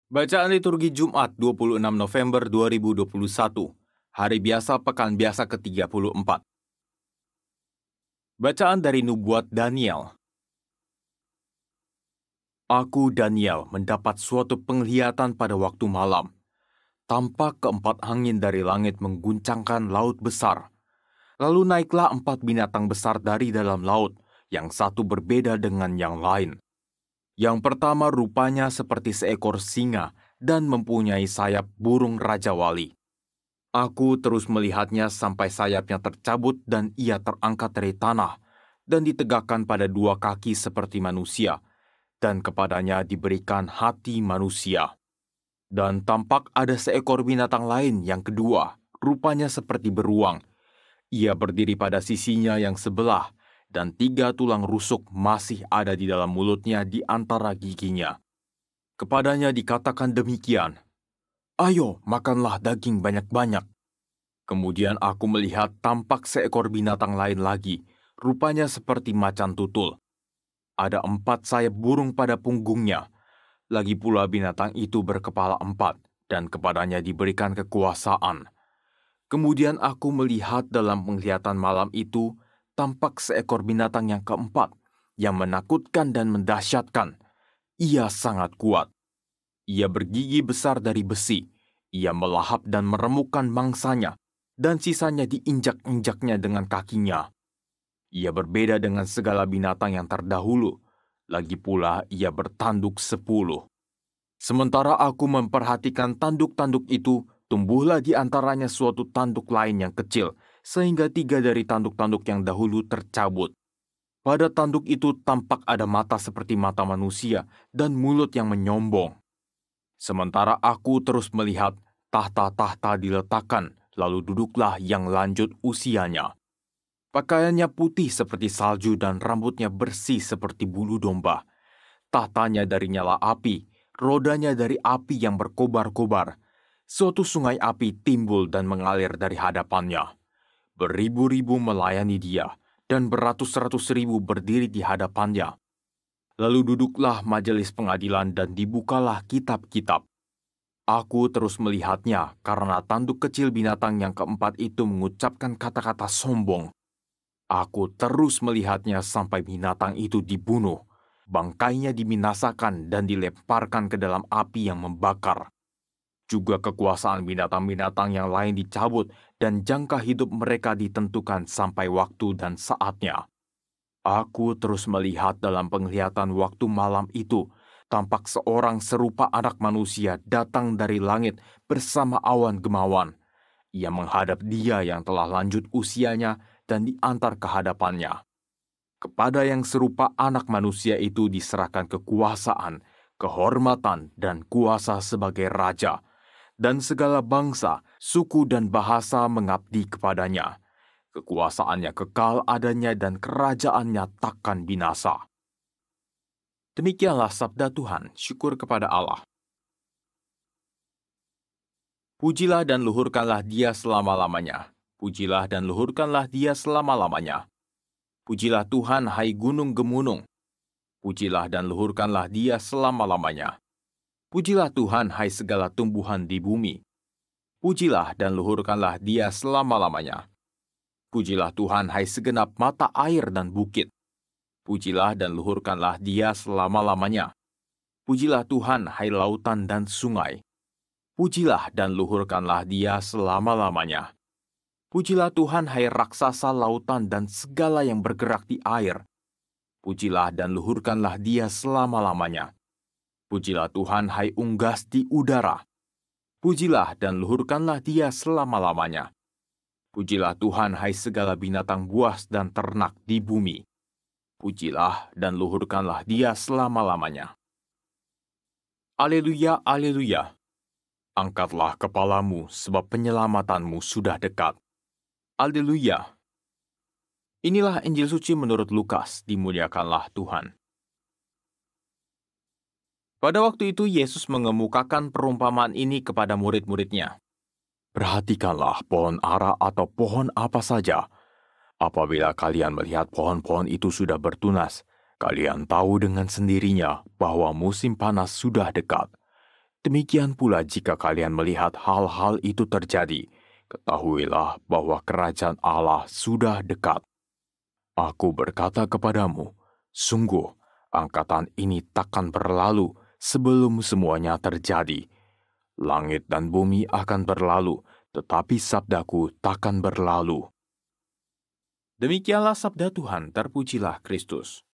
Bacaan liturgi Jumat 26 November 2021, Hari Biasa Pekan Biasa ke-34. Bacaan dari Nubuat Daniel. Aku, Daniel, mendapat suatu penglihatan pada waktu malam. Tampak keempat angin dari langit mengguncangkan laut besar. Lalu naiklah empat binatang besar dari dalam laut, yang satu berbeda dengan yang lain. Yang pertama rupanya seperti seekor singa dan mempunyai sayap burung Raja Wali. Aku terus melihatnya sampai sayapnya tercabut dan ia terangkat dari tanah dan ditegakkan pada dua kaki seperti manusia, dan kepadanya diberikan hati manusia. Dan tampak ada seekor binatang lain yang kedua, rupanya seperti beruang. Ia berdiri pada sisinya yang sebelah, dan 3 tulang rusuk masih ada di dalam mulutnya di antara giginya. Kepadanya dikatakan demikian, "Ayo, makanlah daging banyak-banyak." Kemudian aku melihat tampak seekor binatang lain lagi, rupanya seperti macan tutul. Ada 4 sayap burung pada punggungnya. Lagi pula binatang itu berkepala 4, dan kepadanya diberikan kekuasaan. Kemudian aku melihat dalam penglihatan malam itu, tampak seekor binatang yang keempat, yang menakutkan dan mendahsyatkan. Ia sangat kuat. Ia bergigi besar dari besi. Ia melahap dan meremukkan mangsanya, dan sisanya diinjak-injaknya dengan kakinya. Ia berbeda dengan segala binatang yang terdahulu. Lagi pula ia bertanduk 10. Sementara aku memperhatikan tanduk-tanduk itu, tumbuhlah di antaranya suatu tanduk lain yang kecil, sehingga 3 dari tanduk-tanduk yang dahulu tercabut. Pada tanduk itu tampak ada mata seperti mata manusia dan mulut yang menyombong. Sementara aku terus melihat, tahta-tahta diletakkan, lalu duduklah yang lanjut usianya. Pakaiannya putih seperti salju dan rambutnya bersih seperti bulu domba. Tahtanya dari nyala api, rodanya dari api yang berkobar-kobar. Suatu sungai api timbul dan mengalir dari hadapannya. Beribu-ribu melayani dia, dan beratus-ratus ribu berdiri di hadapannya. Lalu duduklah majelis pengadilan dan dibukalah kitab-kitab. Aku terus melihatnya karena tanduk kecil binatang yang keempat itu mengucapkan kata-kata sombong. Aku terus melihatnya sampai binatang itu dibunuh. Bangkainya diminasakan dan dilemparkan ke dalam api yang membakar. Juga kekuasaan binatang-binatang yang lain dicabut dan jangka hidup mereka ditentukan sampai waktu dan saatnya. Aku terus melihat dalam penglihatan waktu malam itu, tampak seorang serupa anak manusia datang dari langit bersama awan gemawan. Ia menghadap dia yang telah lanjut usianya dan diantar ke hadapannya. Kepada yang serupa anak manusia itu diserahkan kekuasaan, kehormatan, dan kuasa sebagai raja, dan segala bangsa, suku, dan bahasa mengabdi kepadanya. Kekuasaannya kekal adanya dan kerajaannya takkan binasa. Demikianlah sabda Tuhan, syukur kepada Allah. Pujilah dan luhurkanlah Dia selama-lamanya. Pujilah dan luhurkanlah Dia selama-lamanya. Pujilah Tuhan, hai gunung gemunung. Pujilah dan luhurkanlah Dia selama-lamanya. Pujilah Tuhan, hai segala tumbuhan di bumi. Pujilah dan luhurkanlah Dia selama-lamanya. Pujilah Tuhan, hai segenap mata air dan bukit. Pujilah dan luhurkanlah Dia selama-lamanya. Pujilah Tuhan, hai lautan dan sungai. Pujilah dan luhurkanlah Dia selama-lamanya. Pujilah Tuhan, hai raksasa lautan dan segala yang bergerak di air. Pujilah dan luhurkanlah Dia selama-lamanya. Pujilah Tuhan, hai unggas di udara. Pujilah dan luhurkanlah Dia selama-lamanya. Pujilah Tuhan, hai segala binatang buas dan ternak di bumi. Pujilah dan luhurkanlah Dia selama-lamanya. Aleluya, aleluya. Angkatlah kepalamu, sebab penyelamatanmu sudah dekat. Haleluya. Inilah Injil suci menurut Lukas, dimuliakanlah Tuhan. Pada waktu itu Yesus mengemukakan perumpamaan ini kepada murid-muridnya. Perhatikanlah pohon ara atau pohon apa saja. Apabila kalian melihat pohon-pohon itu sudah bertunas, kalian tahu dengan sendirinya bahwa musim panas sudah dekat. Demikian pula jika kalian melihat hal-hal itu terjadi, ketahuilah bahwa kerajaan Allah sudah dekat. Aku berkata kepadamu, sungguh, angkatan ini takkan berlalu sebelum semuanya terjadi. Langit dan bumi akan berlalu, tetapi sabdaku takkan berlalu. Demikianlah sabda Tuhan, terpujilah Kristus.